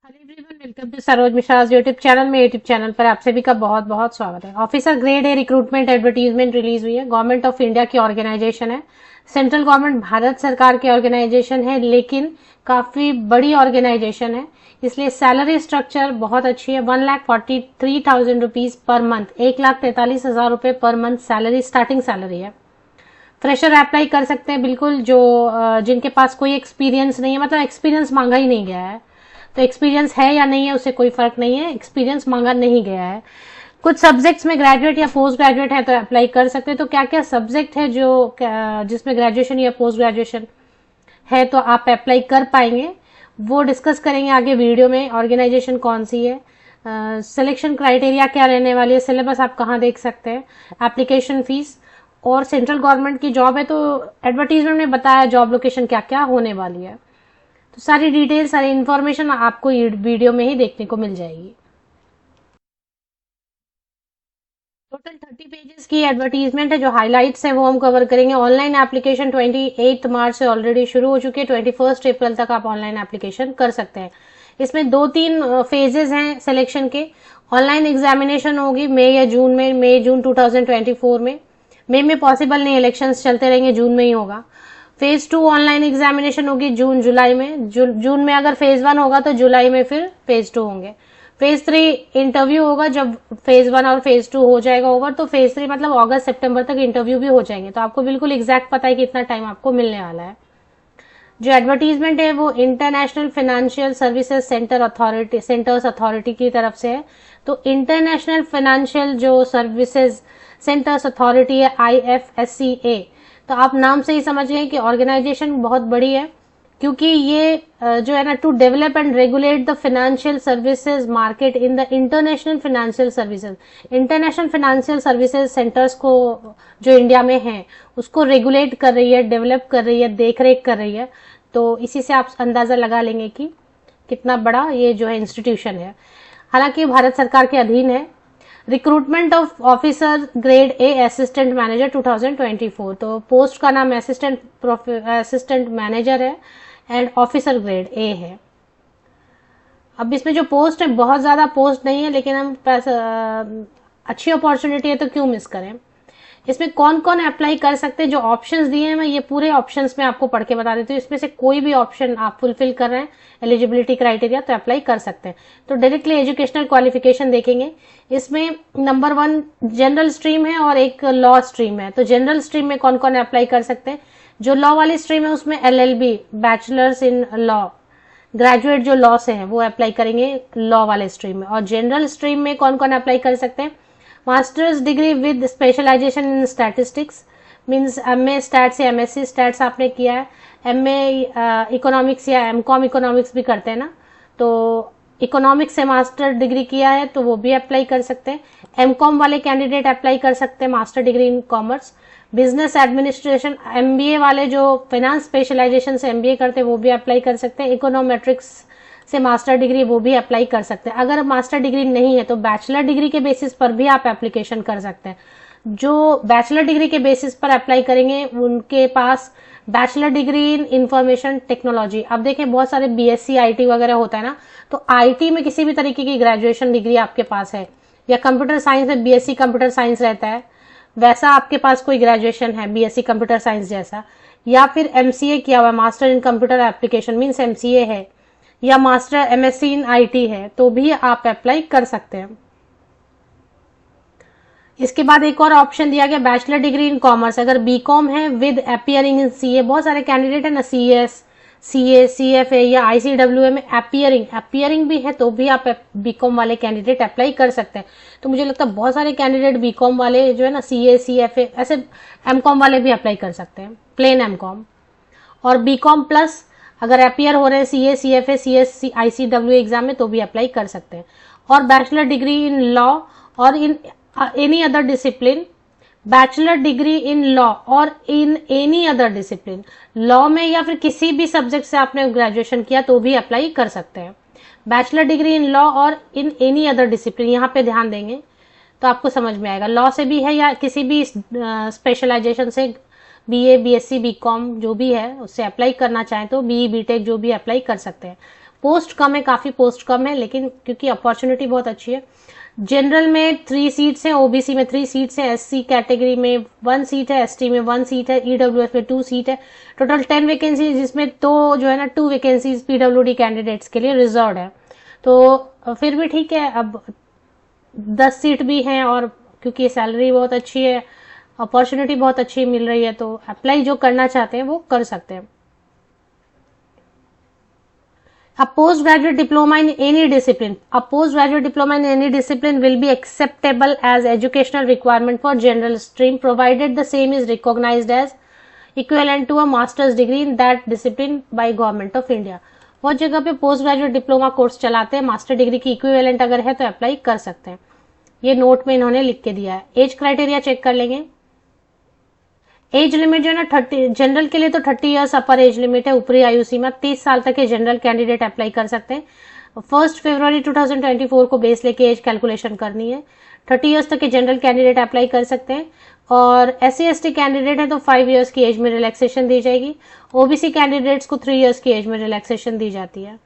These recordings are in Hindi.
Hello everyone, welcome to Saroj Mishra YouTube channel में। यूट्यूब चैनल पर आप सभी का बहुत बहुत स्वागत है। Officer grade A recruitment advertisement release हुई है। गवर्नमेंट ऑफ इंडिया की ऑर्गेनाइजेशन है। सेंट्रल गवर्नमेंट भारत सरकार की ऑर्गेनाइजेशन है, लेकिन काफी बड़ी ऑर्गेनाइजेशन है, इसलिए सैलरी स्ट्रक्चर बहुत अच्छी है। 1,43,000 रुपीज पर मंथ, 1,43,000 रुपए per month salary, starting salary है। फ्रेशर अप्लाई कर सकते हैं बिल्कुल, जो जिनके पास कोई एक्सपीरियंस नहीं है, मतलब एक्सपीरियंस मांगा ही नहीं गया है। तो एक्सपीरियंस है या नहीं है उससे कोई फर्क नहीं है, एक्सपीरियंस मांगा नहीं गया है। कुछ सब्जेक्ट्स में ग्रेजुएट या पोस्ट ग्रेजुएट है तो अप्लाई कर सकते हैं। तो क्या क्या सब्जेक्ट है जो जिसमें ग्रेजुएशन या पोस्ट ग्रेजुएशन है तो आप अप्लाई कर पाएंगे, वो डिस्कस करेंगे आगे वीडियो में। ऑर्गेनाइजेशन कौन सी है, सिलेक्शन क्राइटेरिया क्या रहने वाली है, सिलेबस आप कहाँ देख सकते हैं, एप्लीकेशन फीस, और सेंट्रल गवर्नमेंट की जॉब है तो एडवर्टीजमेंट में बताया जॉब लोकेशन क्या क्या होने वाली है। तो सारी डिटेल, सारी इंफॉर्मेशन आपको वीडियो में ही देखने को मिल जाएगी। टोटल 30 पेजेस की एडवर्टीजमेंट है। जो हाइलाइट्स हैं वो हम कवर करेंगे। ऑनलाइन एप्लीकेशन 28 मार्च से ऑलरेडी शुरू हो चुकी है। 21 अप्रैल तक आप ऑनलाइन एप्लीकेशन कर सकते हैं। इसमें 2-3 फेजेस हैं सिलेक्शन के। ऑनलाइन एग्जामिनेशन होगी मई या जून में, मई जून 2024 में। मई में पॉसिबल नहीं, इलेक्शंस चलते रहेंगे, जून में ही होगा। फेज 2 ऑनलाइन एग्जामिनेशन होगी जून जुलाई में। जून में अगर फेज 1 होगा तो जुलाई में फिर फेज 2 होंगे। फेज 3 इंटरव्यू होगा। जब फेज 1 और फेज 2 हो जाएगा ओवर तो फेज 3 मतलब अगस्त सितंबर तक इंटरव्यू भी हो जाएंगे। तो आपको बिल्कुल एग्जैक्ट पता है कि इतना टाइम आपको मिलने वाला है। जो एडवर्टीजमेंट है वो international financial services centres authority की तरफ से है। तो इंटरनेशनल फाइनेंशियल जो सर्विसेज सेंटर्स अथॉरिटी है, IFSCA, तो आप नाम से ही समझ गए कि ऑर्गेनाइजेशन बहुत बड़ी है, क्योंकि ये जो है ना, to develop and regulate the financial services market in the international financial services. International financial services centres को जो इंडिया में है उसको रेगुलेट कर रही है, डेवलप कर रही है, देख रेख कर रही है। तो इसी से आप अंदाजा लगा लेंगे कि कितना बड़ा ये जो है इंस्टीट्यूशन है। हालांकि भारत सरकार के अधीन है। Recruitment of officer grade A assistant manager 2024, तो पोस्ट का नाम असिस्टेंट मैनेजर है एंड ऑफिसर ग्रेड ए है। अब इसमें जो पोस्ट है, बहुत ज्यादा पोस्ट नहीं है, लेकिन हम अच्छी अपॉर्चुनिटी है तो क्यों मिस करें। इसमें कौन कौन अप्लाई कर सकते हैं, जो ऑप्शंस दिए हैं मैं ये पूरे ऑप्शंस में आपको पढ़ के बता देती हूँ। इसमें से कोई भी ऑप्शन आप फुलफिल कर रहे हैं एलिजिबिलिटी क्राइटेरिया तो अप्लाई कर सकते हैं। तो डायरेक्टली एजुकेशनल क्वालिफिकेशन देखेंगे। इसमें नंबर 1 जनरल स्ट्रीम है और एक लॉ स्ट्रीम है। तो जनरल स्ट्रीम में कौन कौन अप्लाई कर सकते हैं, जो लॉ वाली स्ट्रीम है उसमें LLB, bachelors in law, graduate जो लॉ से है वो अप्लाई करेंगे लॉ वाले स्ट्रीम में। और जनरल स्ट्रीम में कौन कौन अप्लाई कर सकते हैं, masters degree with specialisation in statistics, means MA stats या MSc स्टैट्स आपने किया है, MA इकोनॉमिक्स या MCOM इकोनॉमिक्स भी करते हैं ना, तो इकोनॉमिक्स से मास्टर डिग्री किया है तो वो भी अप्लाई कर सकते हैं। MCOM वाले कैंडिडेट अप्लाई कर सकते हैं, master degree in commerce. Business administration MBA वाले जो फाइनेंस स्पेशलाइजेशन से MBA करते हैं वो भी अप्लाई कर सकते हैं। इकोनोमेट्रिक्स से मास्टर डिग्री वो भी अप्लाई कर सकते हैं। अगर मास्टर डिग्री नहीं है तो बैचलर डिग्री के बेसिस पर भी आप एप्लीकेशन कर सकते हैं। जो बैचलर डिग्री के बेसिस पर अप्लाई करेंगे उनके पास bachelor degree in information technology. अब देखें बहुत सारे BSc IT वगैरह होता है ना, तो IT में किसी भी तरीके की ग्रेजुएशन डिग्री आपके पास है, या कंप्यूटर साइंस में BSc कंप्यूटर साइंस रहता है, वैसा आपके पास कोई ग्रेजुएशन है BSc कंप्यूटर साइंस जैसा, या फिर MCA किया हुआ, master in computer application means MCA है, या मास्टर MSc इन IT है, तो भी आप अप्लाई कर सकते हैं। इसके बाद एक और ऑप्शन दिया गया, बैचलर डिग्री इन कॉमर्स। अगर BCom है विद अपियरिंग इन CA, बहुत सारे कैंडिडेट है ना, CS, CA, CFA या ICWA में अपियरिंग भी है, तो भी आप BCom वाले कैंडिडेट अप्लाई कर सकते हैं। तो मुझे लगता है बहुत सारे कैंडिडेट BCom वाले जो है ना, CA, CFA, ऐसे MCOM वाले भी अप्लाई कर सकते हैं, प्लेन MCOM। और BCom प्लस अगर अपियर हो रहे हैं CA, CFA, CSC, ICWA exam में तो भी अप्लाई कर सकते हैं। और बैचलर डिग्री इन लॉ और in any other discipline, bachelor degree in law और in any other discipline, law में या फिर किसी भी सब्जेक्ट से आपने ग्रेजुएशन किया तो भी अप्लाई कर सकते हैं। बैचलर डिग्री इन लॉ और इन एनी अदर डिसिप्लिन, यहाँ पे ध्यान देंगे तो आपको समझ में आएगा। लॉ से भी है या किसी भी स्पेशलाइजेशन से, BA, BSc, BCom जो भी है उससे अप्लाई करना चाहें तो BE, BTech जो भी अप्लाई कर सकते हैं। पोस्ट कम है, काफी पोस्ट कम है, लेकिन क्योंकि अपॉर्चुनिटी बहुत अच्छी है। जनरल में 3 सीट्स हैं, ओबीसी में 3 सीट्स हैं, एससी कैटेगरी में 1 सीट है, एसटी में 1 सीट है, ईडब्ल्यूएस में 2 सीट है। टोटल 10 वैकेंसी, जिसमें तो जो है ना 2 वैकेंसीज पीडब्ल्यूडी कैंडिडेट्स के लिए रिजर्व है। तो फिर भी ठीक है, अब 10 सीट भी हैं और क्योंकि सैलरी बहुत अच्छी है, अपॉर्चुनिटी बहुत अच्छी मिल रही है, तो अप्लाई जो करना चाहते हैं वो कर सकते हैं। A postgraduate diploma in any discipline. A postgraduate diploma in any discipline will be acceptable as educational requirement for general stream, provided the same is recognized as equivalent to a master's degree in that discipline by Government of India. बहुत जगह पे पोस्ट ग्रेजुएट डिप्लोमा कोर्स चलाते हैं, मास्टर डिग्री की इक्विवेलेंट अगर है तो अप्लाई कर सकते हैं। ये नोट में इन्होंने लिख के दिया है। एज क्राइटेरिया चेक कर लेंगे। एज लिमिट जो है ना 30, जनरल के लिए तो 30 इयर्स अपर एज लिमिट है, ऊपरी आयु सीमा 30 साल तक के जनरल कैंडिडेट अप्लाई कर सकते हैं। 1 फरवरी 2024 को बेस लेके एज कैलकुलेशन करनी है। 30 इयर्स तक के जनरल कैंडिडेट अप्लाई कर सकते हैं, और SC ST कैंडिडेट है तो 5 इयर्स की एज में रिलैक्सेशन दी जाएगी। ओबीसी कैंडिडेट्स को 3 इयर्स की एज में रिलैक्सेशन दी जाती है।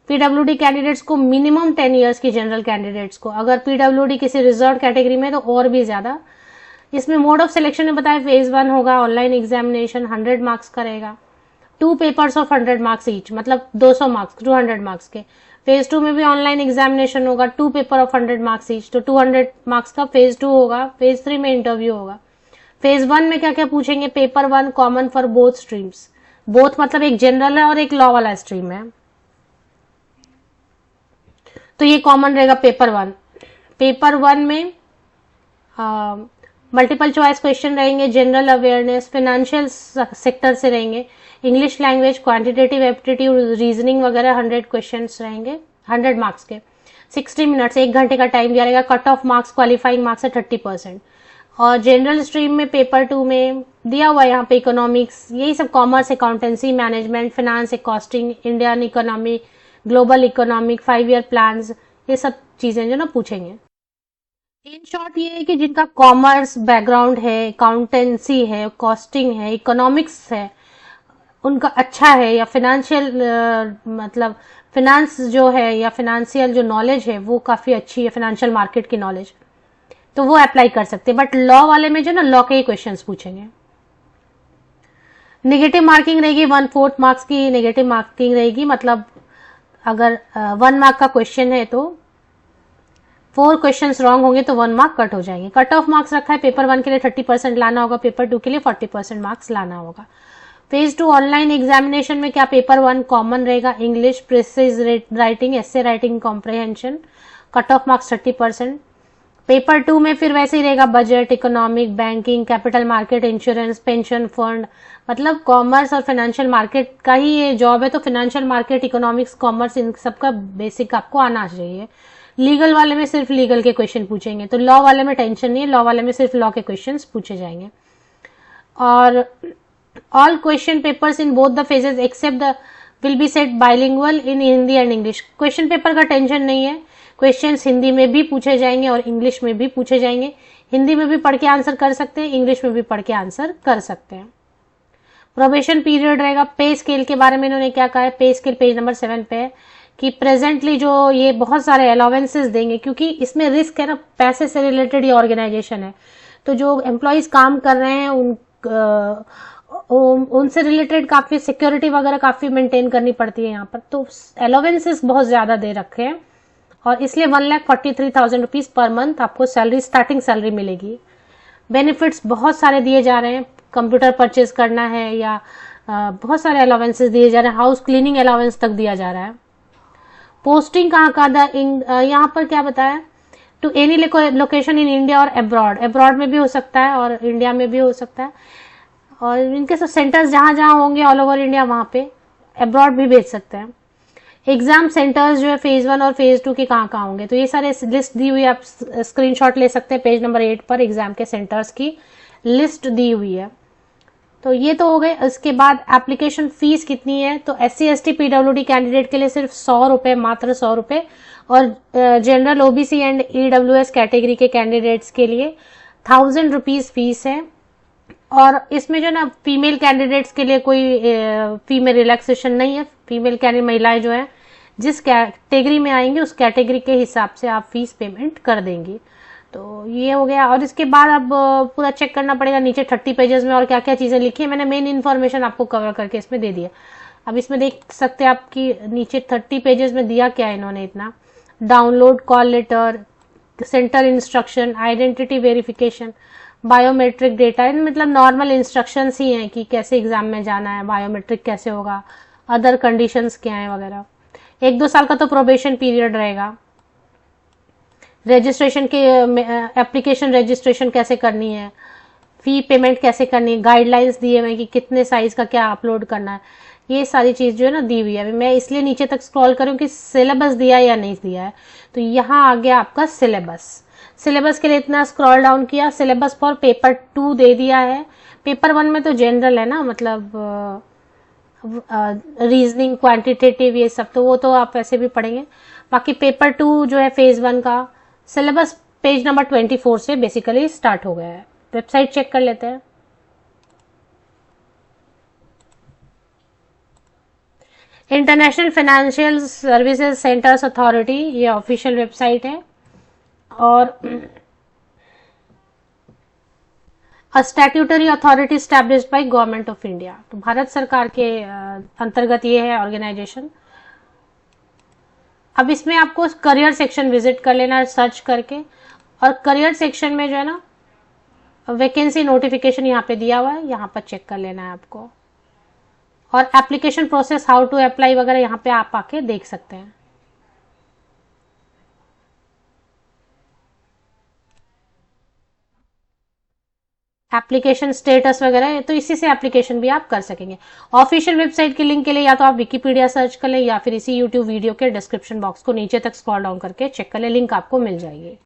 पीडब्ल्यूडी कैंडिडेट्स को मिनिमम 10 इयर्स की, जनरल कैंडिडेट्स को, अगर पीडब्ल्यूडी किसी रिजर्व कैटेगरी में तो और भी ज्यादा। इसमें मोड ऑफ सिलेक्शन में बताया फेज 1 होगा, ऑनलाइन एग्जामिनेशन 100 मार्क्स करेगा, 2 पेपर्स ऑफ 100 मार्क्स ईच, मतलब 200 मार्क्स, 200 मार्क्स के। फेज 2 में भी ऑनलाइन एग्जामिनेशन होगा, 2 पेपर ऑफ 100 मार्क्स ईच, तो 200 मार्क्स का फेज 2 होगा। फेज 3 में इंटरव्यू होगा। फेज 1 में क्या क्या पूछेंगे? Paper 1 common for both streams, both मतलब एक जनरल है और एक लॉ वाला स्ट्रीम है, तो ये कॉमन रहेगा पेपर 1। पेपर 1 में मल्टीपल चॉइस क्वेश्चन रहेंगे, जनरल अवेयरनेस, फाइनेंशियल सेक्टर से रहेंगे, English language, quantitative aptitude, reasoning वगैरह 100 क्वेश्चंस रहेंगे, 100 मार्क्स के। 60 मिनट्स, 1 घंटे का टाइम दिया रहेगा। Cut off marks qualifying marks है 30%। और जनरल स्ट्रीम में पेपर 2 में दिया हुआ है यहाँ पे इकोनॉमिक्स, यही सब, commerce, accountancy, management, finance, costing, Indian economy, global economic, 5 year plans, ये सब चीजें जो ना पूछेंगे। इन शॉर्ट ये है कि जिनका कॉमर्स बैकग्राउंड है, अकाउंटेंसी है, कॉस्टिंग है, इकोनॉमिक्स है, उनका अच्छा है, या फाइनेंशियल मतलब फाइनेंस जो है या फाइनेंशियल जो नॉलेज है वो काफी अच्छी है, फाइनेंशियल मार्केट की नॉलेज, तो वो अप्लाई कर सकते हैं। बट लॉ वाले में जो ना लॉ के ही क्वेश्चंस पूछेंगे। नेगेटिव मार्किंग रहेगी, 1/4 मार्क्स की नेगेटिव मार्किंग रहेगी, मतलब अगर 1 मार्क का क्वेश्चन है तो 4 क्वेश्चंस रॉन्ग होंगे तो 1 मार्क कट हो जाएंगे। कट ऑफ मार्क्स रखा है, पेपर 1 के लिए 30% लाना होगा, पेपर 2 के लिए 40% मार्क्स लाना होगा। फेज 2 ऑनलाइन एग्जामिनेशन में क्या? पेपर 1 कॉमन रहेगा, English, precise writing, essay writing, comprehension, cut off marks 30%। Paper 2 में फिर वैसे ही रहेगा, budget, economic, banking, capital market, insurance, pension fund, मतलब कॉमर्स और फाइनेंशियल मार्केट का ही ये जॉब है, तो फाइनेंशियल मार्केट, इकोनॉमिक्स, कॉमर्स, इन सबका बेसिक आपको आना चाहिए। लीगल वाले में सिर्फ लीगल के क्वेश्चन पूछेंगे, तो लॉ वाले में टेंशन नहीं है, लॉ वाले में सिर्फ लॉ के क्वेश्चंस पूछे जाएंगे। और all question papers in both the phases except the will be set bilingual in Hindi and English. Question paper का टेंशन नहीं है, क्वेश्चंस हिंदी में भी पूछे जाएंगे और इंग्लिश में भी पूछे जाएंगे। हिंदी में भी पढ़ के आंसर कर सकते हैं, इंग्लिश में भी पढ़ के आंसर कर सकते हैं। प्रोबेशन पीरियड रहेगा। पे स्केल के बारे में इन्होंने क्या कहा है? पे स्केल पेज नंबर 7 पे है कि प्रेजेंटली जो ये बहुत सारे अलाउंसेस देंगे, क्योंकि इसमें रिस्क है ना, पैसे से रिलेटेड ये ऑर्गेनाइजेशन है, तो जो एम्प्लॉयज काम कर रहे हैं उनसे रिलेटेड काफी सिक्योरिटी वगैरह काफी मेंटेन करनी पड़ती है यहाँ पर, तो अलाउंसेस बहुत ज्यादा दे रखे हैं, और इसलिए 1,43,000 रुपीज पर मंथ आपको सैलरी, स्टार्टिंग सैलरी मिलेगी। बेनिफिट्स बहुत सारे दिए जा रहे हैं, कंप्यूटर परचेज करना है या बहुत सारे अलाउंसेस दिए जा रहे हैं, हाउस क्लीनिंग अलाउंस तक दिया जा रहा है। पोस्टिंग कहाँ का? यहाँ पर क्या बताया? To any location in India और अब्रॉड, अब्रॉड में भी हो सकता है और इंडिया में भी हो सकता है, और इनके सब सेंटर्स जहां जहां होंगे ऑल ओवर इंडिया वहां पे अब्रॉड भी भेज सकते हैं। एग्जाम सेंटर्स जो है फेज 1 और फेज 2 के कहाँ होंगे, तो ये सारे लिस्ट दी हुई है, आप स्क्रीनशॉट ले सकते हैं। पेज नंबर 8 पर एग्जाम के सेंटर्स की लिस्ट दी हुई है। तो ये तो हो गए। इसके बाद एप्लीकेशन फीस कितनी है? तो SC ST PWD कैंडिडेट के लिए सिर्फ 100 रुपए, मात्र 100 रुपए, और general OBC and EWS category के कैंडिडेट्स के लिए 1000 रुपीज फीस है। और इसमें जो ना फीमेल कैंडिडेट्स के लिए कोई फी में रिलैक्सेशन नहीं है। फीमेल कैंडिडेट महिलाएं जो है जिस कैटेगरी में आएंगे उस कैटेगरी के हिसाब से आप फीस पेमेंट कर देंगी। तो ये हो गया। और इसके बाद अब पूरा चेक करना पड़ेगा नीचे 30 पेजेस में और क्या क्या चीज़ें लिखी है। मैंने मेन इन्फॉर्मेशन आपको कवर करके इसमें दे दिया। अब इसमें देख सकते हैं आपकी नीचे 30 पेजेस में दिया क्या है इन्होंने इतना। Download call letter, centre instruction, identity verification, biometric data, मतलब नॉर्मल इंस्ट्रक्शंस ही हैं कि कैसे एग्जाम में जाना है, बायोमेट्रिक कैसे होगा, अदर कंडीशंस क्या है वगैरह। 1-2 साल का तो प्रोबेशन पीरियड रहेगा। रजिस्ट्रेशन के एप्लीकेशन रजिस्ट्रेशन कैसे करनी है, फी पेमेंट कैसे करनी है, गाइडलाइंस दिए हुए हैं कि कितने साइज का क्या अपलोड करना है, ये सारी चीज जो है ना दी हुई है। मैं इसलिए नीचे तक स्क्रॉल करूं कि सिलेबस दिया है या नहीं दिया है। तो यहाँ आ गया आपका सिलेबस के लिए इतना स्क्रॉल डाउन किया, सिलेबस फॉर पेपर 2 दे दिया है। पेपर 1 में तो जनरल है ना, मतलब रीजनिंग, क्वांटिटेटिव, ये सब तो वो तो आप वैसे भी पढ़ेंगे। बाकी पेपर 2 जो है फेज 1 का सिलेबस पेज नंबर 24 से बेसिकली स्टार्ट हो गया है। वेबसाइट चेक कर लेते हैं। International financial services centres authority, ये ऑफिशियल वेबसाइट है। और a statutory authority established by government of India, तो भारत सरकार के अंतर्गत ये है ऑर्गेनाइजेशन। अब इसमें आपको करियर सेक्शन विजिट कर लेना है सर्च करके, और करियर सेक्शन में जो है ना वैकेंसी नोटिफिकेशन यहाँ पे दिया हुआ है, यहाँ पर चेक कर लेना है आपको। और application process, how to apply वगैरह यहाँ पे आप आके देख सकते हैं। एप्लीकेशन स्टेटस वगैरह, तो इसी से एप्लीकेशन भी आप कर सकेंगे। ऑफिशियल वेबसाइट के लिंक के लिए या तो आप विकिपीडिया सर्च कर लें या फिर इसी यूट्यूब वीडियो के डिस्क्रिप्शन बॉक्स को नीचे तक स्क्रॉल डाउन करके चेक कर लें, लिंक आपको मिल जाएगी।